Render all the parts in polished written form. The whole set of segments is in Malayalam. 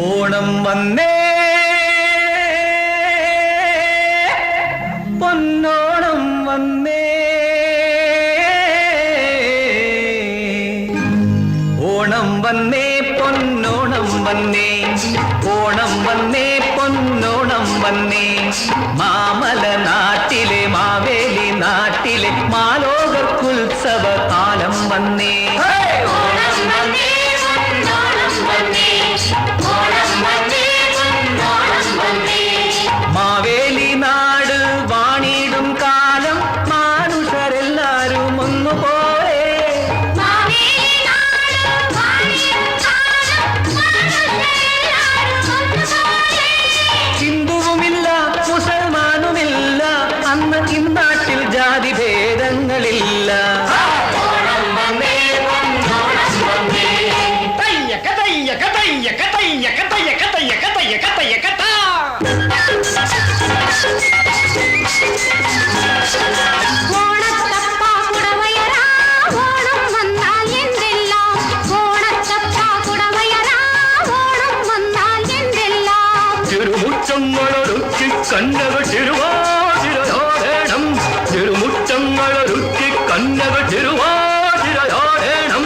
ഓണം വന്നേ പൊന്നോണം വന്നേ ഓണം വന്നേ പൊന്നോണം വന്നേ ഓണം വന്നേ പൊന്നോണം വന്നേ മാമല നാട്ടിലെ മാവേലി നാട്ടിലെ മാലോകർക്കുത്സവ കാലം വന്നേ മാവേലി നാട് വാണിടും കാലം മാനുഷരെല്ലാരും ഒന്നുപോലെ ഹിന്ദുവുമില്ല മുസൽമാനുമില്ല അന്ന് ഇന്നാട്ടിൽ ജാതി ഭേദങ്ങളില്ല തിരുമുറ്റങ്ങളൊരുക്കി കന്നകൾ തിരുവാതിരയാടേണം തിരുമുറ്റങ്ങളൊരുക്കി കന്നകൾ തിരുവാതിരയാടേണം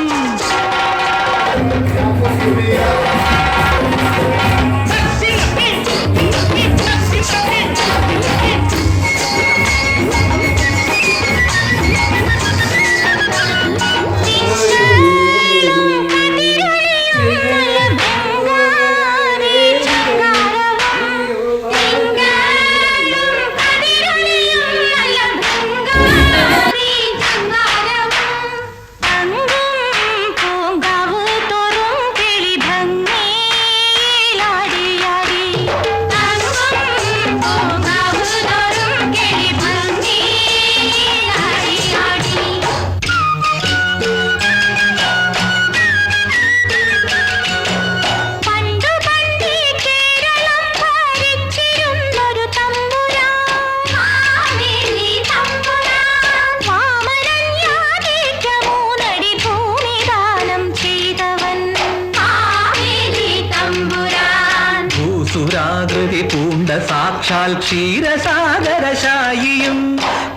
സുരാകൃതി പൂണ്ട സാക്ഷാൽ ക്ഷീരസാഗരശായിയും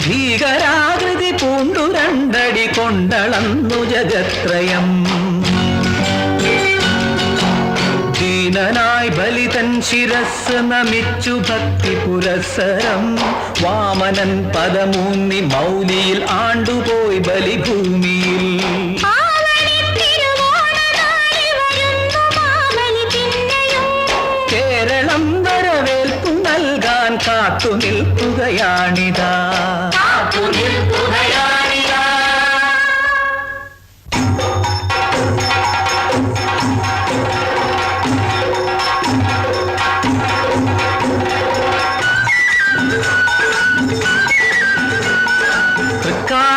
ഭീകരാകൃതി പൂണ്ടു രണ്ടടി കൊണ്ടളന്നു ജഗത്രയം ദീനനായി ബലിതൻ ശിരസ് നമിച്ചു ഭക്തി പുരസ്സരം വാമനൻ പദമൂന്നി മൗലിയിൽ ആണ്ടുപോയി ബലിഭൂമിയിൽ കേരളം വരവേൽപ്പു നൽകാൻ കാത്തു നിൽക്കുകയാണിതാ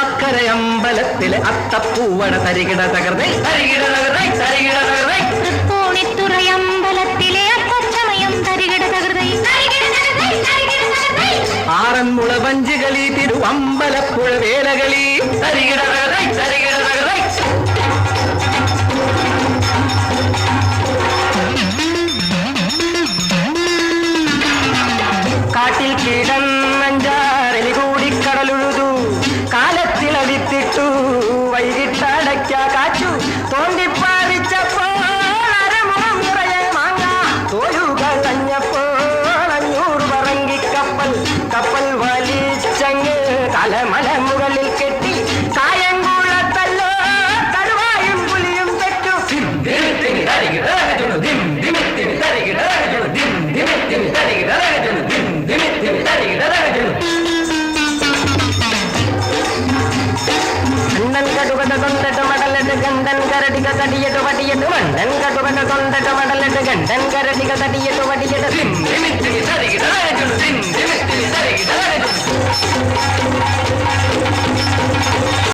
തൃക്കാക്കരയമ്പലത്തിലെ അത്തപ്പൂവട തരികിട തകർന്നേ തരികിട തകർന്നേ തരികിട തകർന്നേ തൃപ്പൂണിത്തുറയമ്പലത്തിലെ അത്തച്ചമയം തരികിട തകർന്നേ ആറന്മുള വഞ്ചികളി തിരുവമ്പലപ്പുഴ വേലകളി തരികിട തകർന്നേ തരികിട തകർന്നേ കാട്ടിൽ കിടന്നഞ്ചാറലി കൂടി കടലുഴുതു കാലത്തിളവിത്തിട്ടു വൈകിട്ടടയ്ക്ക കാച്ചു തോണ്ടിപ്പാറിച്ചപ്പോൾ അരമുഖം നിറയെ മാങ്ങ തോലുകൾ അഞ്ഞപ്പോൾ 500 പറങ്കിക്കപ്പൽ കപ്പൽ വലിച്ചങ്ങ് തലമല മുകളിൽ കെട്ടി കായംകുളത്തല്ലോ കടുവായും പുലിയും തെറ്റു കണ്ടൻ കടുകട കൊണ്ടിട്ട് മടലിട്ട് ഗണ്ടൻ കരടിക തടിയിട്ട് വടിയിട്ട് മണ്ടൻ കടുകട കൊണ്ടിട്ട് മടലിട്ട് ഗണ്ടൻ കരടിക തടിയിട്ട് വടിയിട്ട്